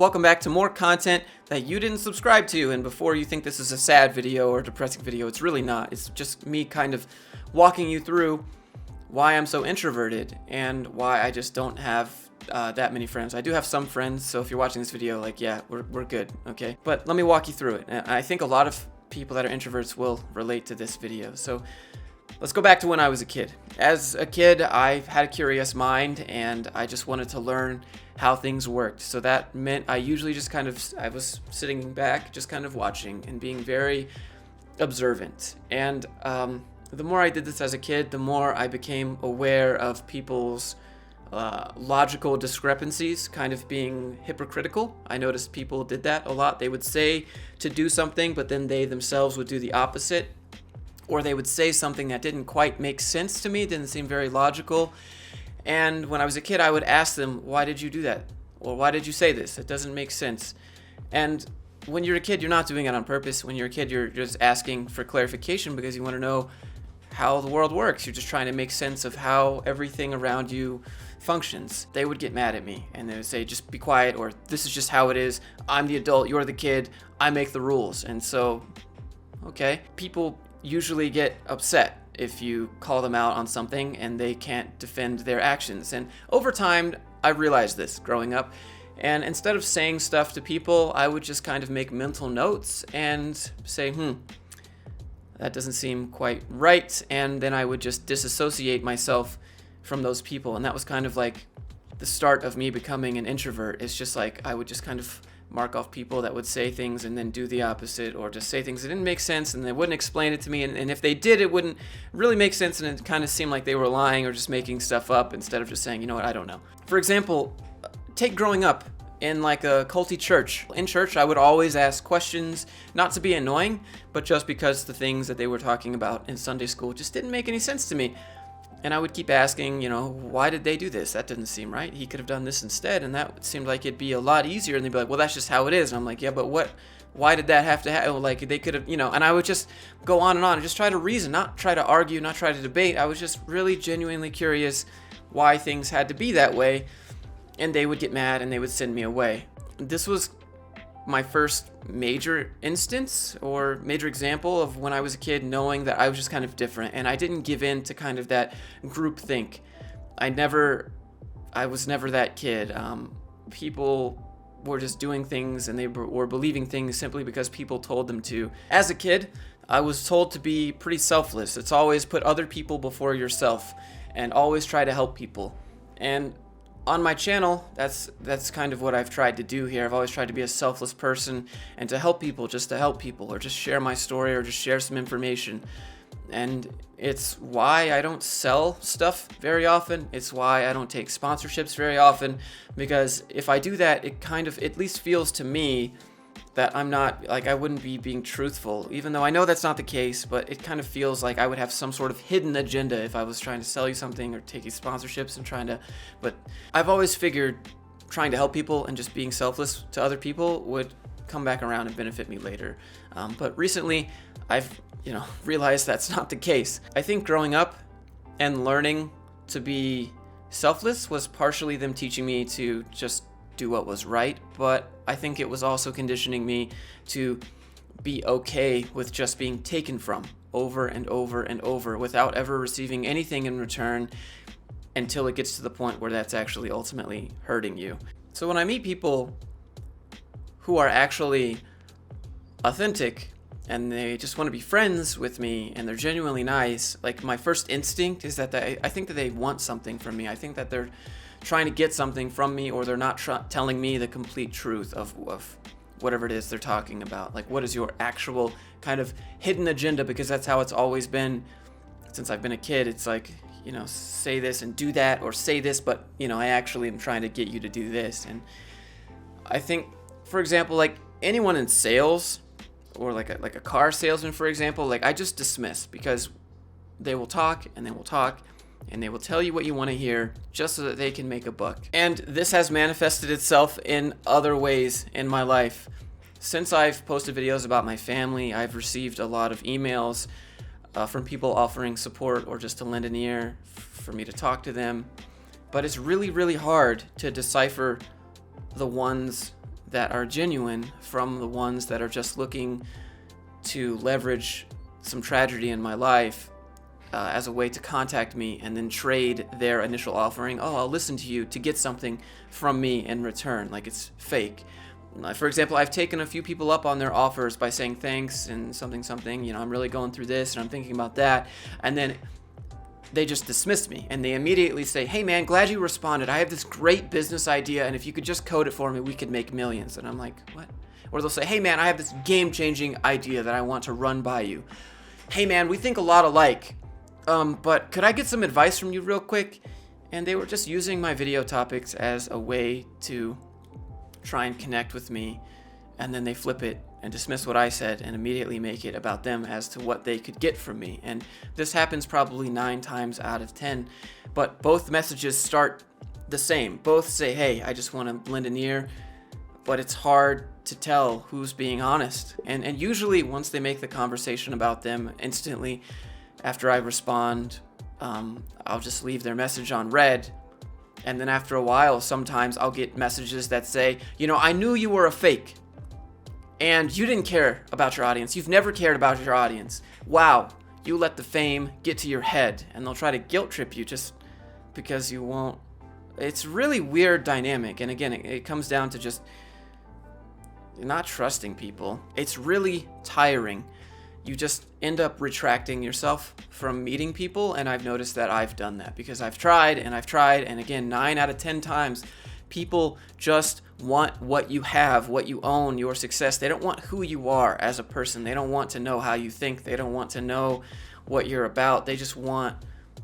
Welcome back to more content that you didn't subscribe to, and before you think this is a sad video or a depressing video, it's really not. It's just me kind of walking you through why I'm so introverted and why I just don't have that many friends. I do have some friends, so if you're watching this video, like, yeah, we're good, okay? But let me walk you through it. And I think a lot of people that are introverts will relate to this video. So let's go back to when I was a kid. As a kid, I had a curious mind and I just wanted to learn how things worked. So that meant I usually just I was sitting back, just kind of watching and being very observant. And the more I did this as a kid, the more I became aware of people's logical discrepancies, kind of being hypocritical. I noticed people did that a lot. They would say to do something, but then they themselves would do the opposite. Or they would say something that didn't quite make sense to me, didn't seem very logical. And when I was a kid, I would ask them, why did you do that? Or why did you say this? It doesn't make sense. And when you're a kid, you're not doing it on purpose. When you're a kid, you're just asking for clarification because you want to know how the world works. You're just trying to make sense of how everything around you functions. They would get mad at me and they would say, just be quiet, or this is just how it is. I'm the adult, you're the kid, I make the rules. And so, okay, people usually get upset if you call them out on something and they can't defend their actions. And over time, I realized this growing up. And instead of saying stuff to people, I would just kind of make mental notes and say, that doesn't seem quite right. And then I would just disassociate myself from those people. And that was kind of like the start of me becoming an introvert. It's just like I would just kind of mark off people that would say things and then do the opposite, or just say things that didn't make sense and they wouldn't explain it to me, and if they did, it wouldn't really make sense, and it kind of seemed like they were lying or just making stuff up instead of just saying, you know what, I don't know. For example, take growing up in like a culty church. In church, I would always ask questions, not to be annoying, but just because the things that they were talking about in Sunday school just didn't make any sense to me. And I would keep asking, why did they do this? That didn't seem right. He could have done this instead, and that seemed like it'd be a lot easier. And they'd be like, well, that's just how it is. And I'm like, yeah, but why did that have to happen? Like, they could have, and I would just go on and just try to reason, not try to argue, not try to debate. I was just really genuinely curious why things had to be that way. And they would get mad and they would send me away. This was my first major instance or major example of when I was a kid, knowing that I was just kind of different, and I didn't give in to kind of that groupthink. I was never that kid. People were just doing things and they were believing things simply because people told them to. As a kid, I was told to be pretty selfless. It's always put other people before yourself and always try to help people. And on my channel, that's kind of what I've tried to do here. I've always tried to be a selfless person and to help people, just to help people, or just share my story, or just share some information. And it's why I don't sell stuff very often. It's why I don't take sponsorships very often, because if I do that, it kind of at least feels to me that I'm not, like, I wouldn't be being truthful, even though I know that's not the case, but it kind of feels like I would have some sort of hidden agenda if I was trying to sell you something or taking sponsorships and but I've always figured trying to help people and just being selfless to other people would come back around and benefit me later. But recently I've, realized that's not the case. I think growing up and learning to be selfless was partially them teaching me to just do what was right, but I think it was also conditioning me to be okay with just being taken from over and over and over without ever receiving anything in return, until it gets to the point where that's actually ultimately hurting you. So when I meet people who are actually authentic and they just want to be friends with me and they're genuinely nice, like, my first instinct is that I think that they want something from me. I think that they're trying to get something from me, or they're not telling me the complete truth of whatever it is they're talking about. Like, what is your actual kind of hidden agenda? Because that's how it's always been since I've been a kid. It's like, say this and do that, or say this, but, I actually am trying to get you to do this. And I think, for example, like anyone in sales, or like a car salesman, for example, like, I just dismiss, because they will talk and they will talk and they will tell you what you want to hear just so that they can make a buck. And this has manifested itself in other ways in my life. Since I've posted videos about my family, I've received a lot of emails from people offering support or just to lend an ear for me to talk to them. But it's really, really hard to decipher the ones that are genuine from the ones that are just looking to leverage some tragedy in my life as a way to contact me and then trade their initial offering, oh, I'll listen to you, to get something from me in return, like it's fake. For example, I've taken a few people up on their offers by saying thanks and something, I'm really going through this and I'm thinking about that, and then they just dismiss me and they immediately say, hey man, glad you responded. I have this great business idea and if you could just code it for me, we could make millions. And I'm like, what? Or they'll say, hey man, I have this game-changing idea that I want to run by you. Hey man, we think a lot alike, but could I get some advice from you real quick? And they were just using my video topics as a way to try and connect with me, and then they flip it and dismiss what I said and immediately make it about them as to what they could get from me. And this happens probably 9 times out of 10, but both messages start the same. Both say, hey, I just want to lend an ear, but it's hard to tell who's being honest. And usually once they make the conversation about them, instantly after I respond, I'll just leave their message on read. And then after a while, sometimes I'll get messages that say, I knew you were a fake and you didn't care about your audience. You've never cared about your audience. Wow, you let the fame get to your head. And they'll try to guilt trip you just because you won't. It's really weird dynamic. And again, it comes down to just not trusting people. It's really tiring. You just end up retracting yourself from meeting people, and I've noticed that I've done that because I've tried, and again, 9 out of 10 times, people just want what you have, what you own, your success. They don't want who you are as a person. They don't want to know how you think. They don't want to know what you're about. They just want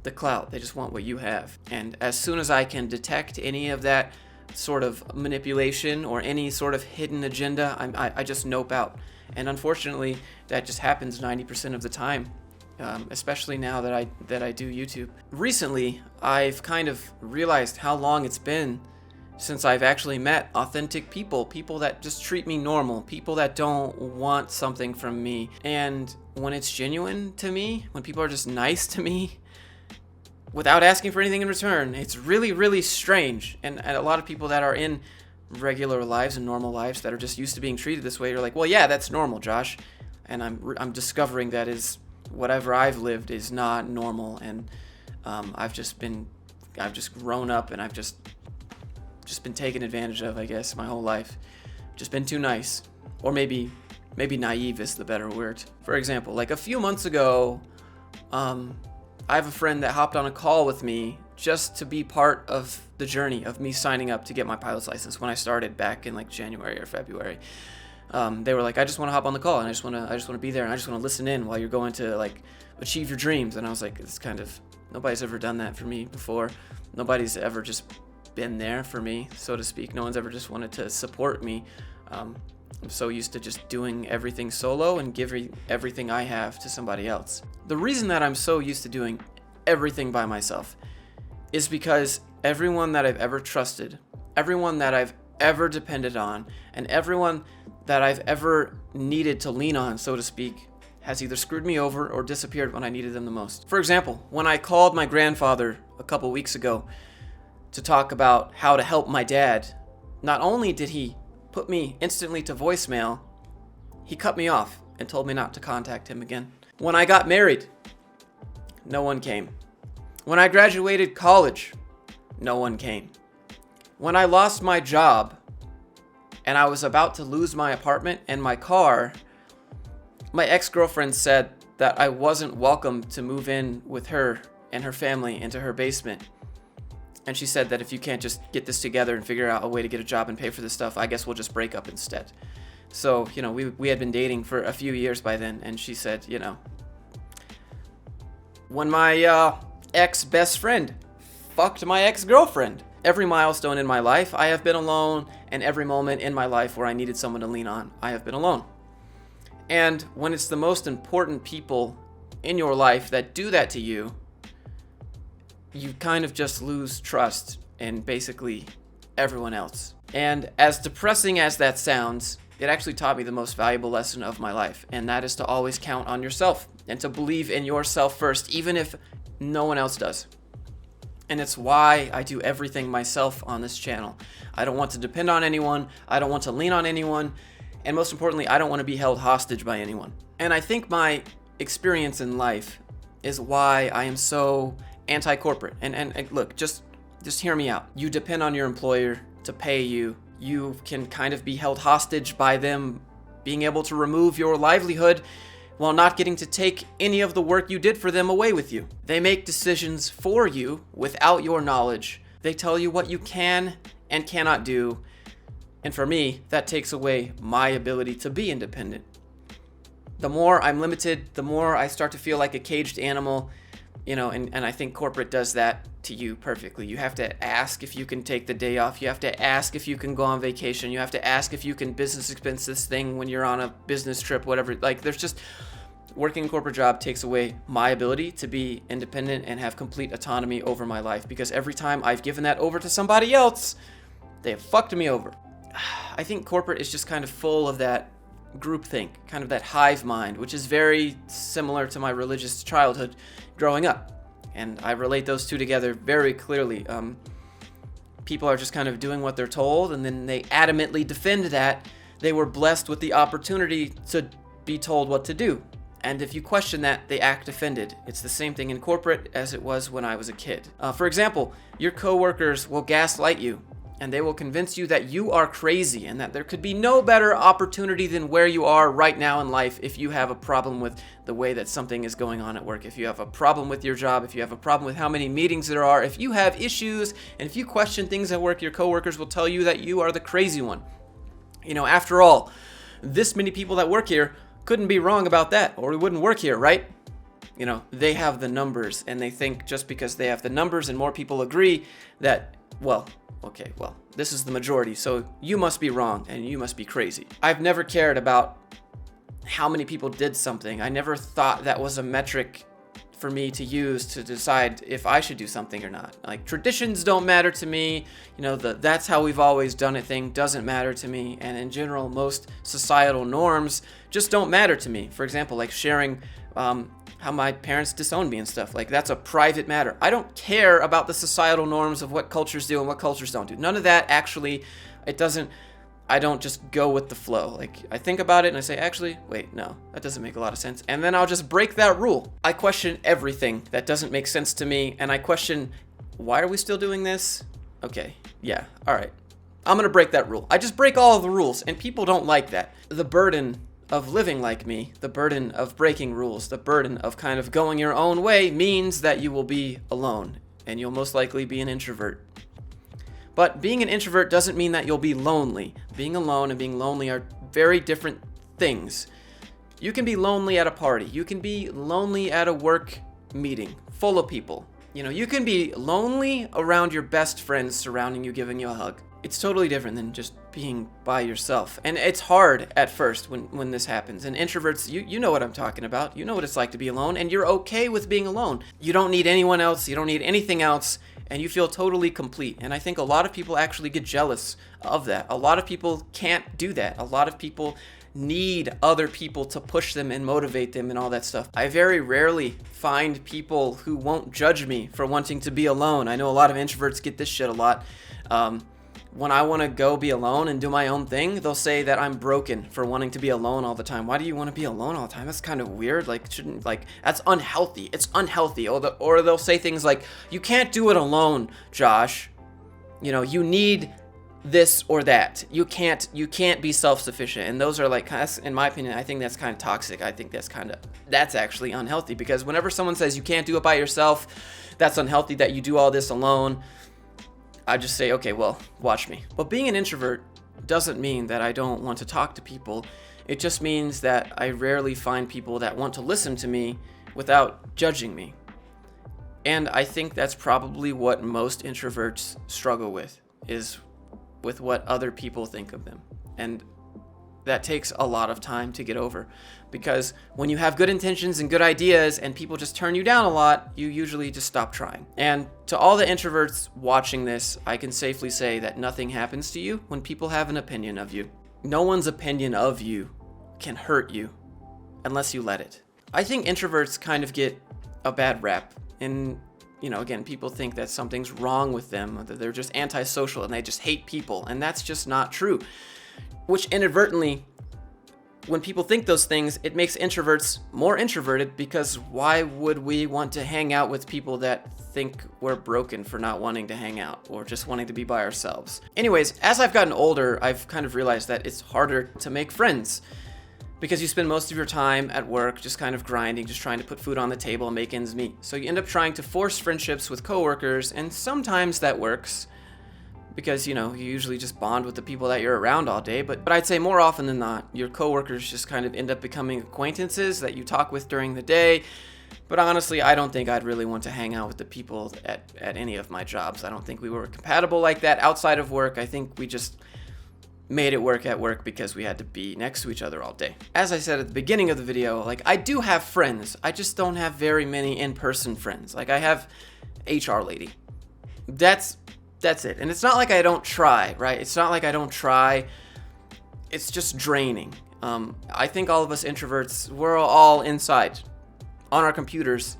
the clout. They just want what you have. And as soon as I can detect any of that sort of manipulation or any sort of hidden agenda, I just nope out. And unfortunately, that just happens 90% of the time, especially now that I do YouTube. Recently, I've kind of realized how long it's been since I've actually met authentic people that just treat me normal, people that don't want something from me. And when it's genuine to me, when people are just nice to me without asking for anything in return, it's really, really strange. And a lot of people that are in regular lives and normal lives that are just used to being treated this way, you're like, well, yeah, that's normal, Josh. And I'm discovering that is whatever I've lived is not normal, and I've just grown up, and I've just been taken advantage of, I guess, my whole life. Just been too nice, or maybe naive is the better word. For example, like a few months ago, I have a friend that hopped on a call with me just to be part of the journey of me signing up to get my pilot's license when I started back in like January or February. They were like, I just want to hop on the call, and I just want to be there, and I just want to listen in while you're going to like achieve your dreams. And I was like, it's kind of, nobody's ever done that for me before. Nobody's ever just been there for me, so to speak. No one's ever just wanted to support me. I'm so used to just doing everything solo and giving everything I have to somebody else. The reason that I'm so used to doing everything by myself is because everyone that I've ever trusted, everyone that I've ever depended on, and everyone that I've ever needed to lean on, so to speak, has either screwed me over or disappeared when I needed them the most. For example, when I called my grandfather a couple weeks ago to talk about how to help my dad, not only did he put me instantly to voicemail, he cut me off and told me not to contact him again. When I got married, no one came. When I graduated college, no one came. When I lost my job and I was about to lose my apartment and my car, my ex-girlfriend said that I wasn't welcome to move in with her and her family into her basement. And she said that if you can't just get this together and figure out a way to get a job and pay for this stuff, I guess we'll just break up instead. So, we had been dating for a few years by then, and she said, when my ex-best friend fucked my ex-girlfriend. Every milestone in my life, I have been alone, and every moment in my life where I needed someone to lean on, I have been alone. And when it's the most important people in your life that do that to you, you kind of just lose trust in basically everyone else. And as depressing as that sounds, it actually taught me the most valuable lesson of my life, and that is to always count on yourself and to believe in yourself first, even if no one else does. And it's why I do everything myself on this channel. I don't want to depend on anyone. I don't want to lean on anyone. And most importantly, I don't want to be held hostage by anyone. And I think my experience in life is why I am so anti-corporate. And look, just hear me out. You depend on your employer to pay you. You can kind of be held hostage by them being able to remove your livelihood while not getting to take any of the work you did for them away with you. They make decisions for you without your knowledge. They tell you what you can and cannot do. And for me, that takes away my ability to be independent. The more I'm limited, the more I start to feel like a caged animal, and I think corporate does that to you perfectly. You have to ask if you can take the day off. You have to ask if you can go on vacation. You have to ask if you can business expense this thing when you're on a business trip, whatever. Like, there's just, working a corporate job takes away my ability to be independent and have complete autonomy over my life, because every time I've given that over to somebody else, they have fucked me over. I think corporate is just kind of full of that groupthink, kind of that hive mind, which is very similar to my religious childhood growing up. And I relate those two together very clearly. People are just kind of doing what they're told, and then they adamantly defend that they were blessed with the opportunity to be told what to do. And if you question that, they act offended. It's the same thing in corporate as it was when I was a kid. For example, your coworkers will gaslight you, and they will convince you that you are crazy and that there could be no better opportunity than where you are right now in life if you have a problem with the way that something is going on at work, if you have a problem with your job, if you have a problem with how many meetings there are, if you have issues, and if you question things at work, your coworkers will tell you that you are the crazy one. After all, this many people that work here couldn't be wrong about that, or we wouldn't work here, right? They have the numbers, and they think just because they have the numbers and more people agree that, this is the majority, so you must be wrong and you must be crazy. I've never cared about how many people did something. I never thought that was a metric for me to use to decide if I should do something or not. Like, traditions don't matter to me. That's how we've always done it thing doesn't matter to me. And in general, most societal norms just don't matter to me. For example, like sharing how my parents disowned me and stuff. Like, that's a private matter. I don't care about the societal norms of what cultures do and what cultures don't do. None of that actually, I don't just go with the flow. Like, I think about it and I say, actually, wait, no, that doesn't make a lot of sense. And then I'll just break that rule. I question everything that doesn't make sense to me, and I question, why are we still doing this? Okay, yeah, all right. I'm gonna break that rule. I just break all of the rules, and people don't like that. The burden of living like me, the burden of breaking rules, the burden of kind of going your own way means that you will be alone, and you'll most likely be an introvert. But being an introvert doesn't mean that you'll be lonely. Being alone and being lonely are very different things. You can be lonely at a party. You can be lonely at a work meeting full of people. You can be lonely around your best friends surrounding you, giving you a hug. It's totally different than just being by yourself. And it's hard at first when this happens. And introverts, you know what I'm talking about. You know what it's like to be alone, and you're okay with being alone. You don't need anyone else. You don't need anything else. And you feel totally complete. And I think a lot of people actually get jealous of that. A lot of people can't do that. A lot of people need other people to push them and motivate them and all that stuff. I very rarely find people who won't judge me for wanting to be alone. I know a lot of introverts get this shit a lot. When I want to go be alone and do my own thing, they'll say that I'm broken for wanting to be alone all the time. Why do you want to be alone all the time? That's kind of weird. That's unhealthy. It's unhealthy. Or they'll say things like, you can't do it alone, Josh. You need this or that. You can't be self-sufficient. And those are in my opinion, I think that's kind of toxic. I think that's actually unhealthy, because whenever someone says you can't do it by yourself, that's unhealthy, that you do all this alone, I just say, okay, well, watch me. But being an introvert doesn't mean that I don't want to talk to people. It just means that I rarely find people that want to listen to me without judging me. And I think that's probably what most introverts struggle with, is with what other people think of them. And that takes a lot of time to get over, because when you have good intentions and good ideas and people just turn you down a lot, you usually just stop trying. And to all the introverts watching this, I can safely say that nothing happens to you when people have an opinion of you. No one's opinion of you can hurt you unless you let it. I think introverts kind of get a bad rap. And you know, again, people think that something's wrong with them, that they're just antisocial and they just hate people, and that's just not true. Which inadvertently, when people think those things, it makes introverts more introverted, because why would we want to hang out with people that think we're broken for not wanting to hang out or just wanting to be by ourselves? Anyways, as I've gotten older, I've kind of realized that it's harder to make friends, because you spend most of your time at work just kind of grinding, just trying to put food on the table and make ends meet. So you end up trying to force friendships with coworkers, and sometimes that works, because, you know, you usually just bond with the people that you're around all day. But I'd say more often than not, your coworkers just kind of end up becoming acquaintances that you talk with during the day. But honestly, I don't think I'd really want to hang out with the people at any of my jobs. I don't think we were compatible like that outside of work. I think we just made it work at work because we had to be next to each other all day. As I said at the beginning of the video, like, I do have friends. I just don't have very many in-person friends. Like, I have HR lady. That's it. And it's not like I don't try, right? It's not like I don't try. It's just draining. I think all of us introverts, we're all inside on our computers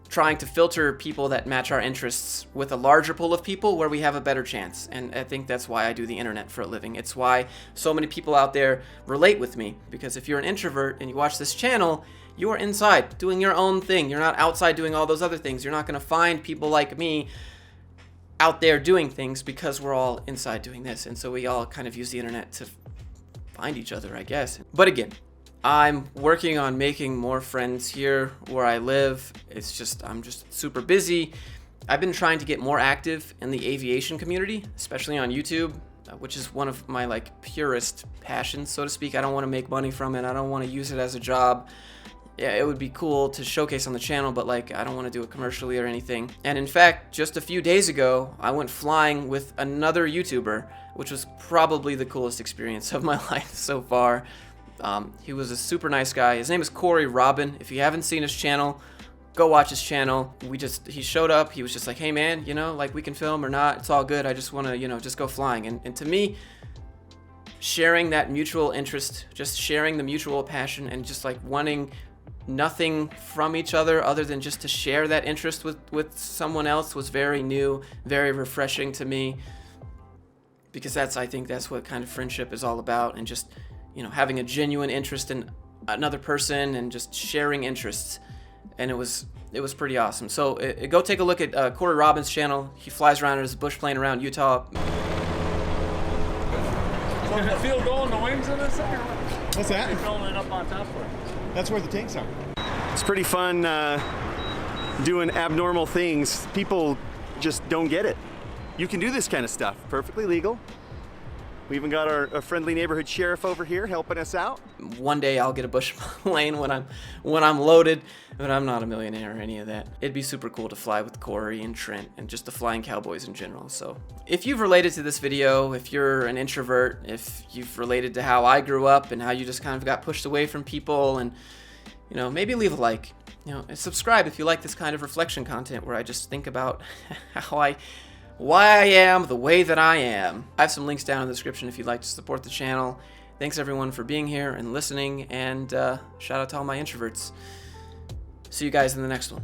trying to filter people that match our interests with a larger pool of people where we have a better chance. And I think that's why I do the internet for a living. It's why so many people out there relate with me, because if you're an introvert and you watch this channel, you are inside doing your own thing. You're not outside doing all those other things. You're not going to find people like me out there doing things, because we're all inside doing this. And so we all kind of use the internet to find each other, I guess. But again, I'm working on making more friends here where I live. I'm just super busy. I've been trying to get more active in the aviation community, especially on YouTube, which is one of my like purest passions, so to speak. I don't want to make money from it. I don't want to use it as a job. Yeah, it would be cool to showcase on the channel, but like, I don't want to do it commercially or anything. And in fact, just a few days ago, I went flying with another YouTuber, which was probably the coolest experience of my life so far. He was a super nice guy. His name is Corey Robin. If you haven't seen his channel, go watch his channel. He showed up. He was just like, hey man, you know, like, we can film or not. It's all good. I just want to, you know, just go flying. And to me, sharing that mutual interest, just sharing the mutual passion, and just like wanting nothing from each other than just to share that interest with someone else, was very new, very refreshing to me, because I think that's what kind of friendship is all about. And just, you know, having a genuine interest in another person and just sharing interests. And it was pretty awesome. So go take a look at Corey Robin's channel. He flies around in his bush plane around Utah. So the field goal and the wings in this thing? What's that? You're filling it up on top for it. That's where the tanks are. It's pretty fun doing abnormal things. People just don't get it. You can do this kind of stuff, perfectly legal. We even got our friendly neighborhood sheriff over here helping us out. One day I'll get a bush plane when I'm loaded, but I'm not a millionaire or any of that. It'd be super cool to fly with Corey and Trent and just the Flying Cowboys in general. So if you've related to this video, if you're an introvert, if you've related to how I grew up and how you just kind of got pushed away from people, and, you know, maybe leave a like, you know, and subscribe if you like this kind of reflection content where I just think about why I am the way that I am. I have some links down in the description if you'd like to support the channel. Thanks everyone for being here and listening, and shout out to all my introverts. See you guys in the next one.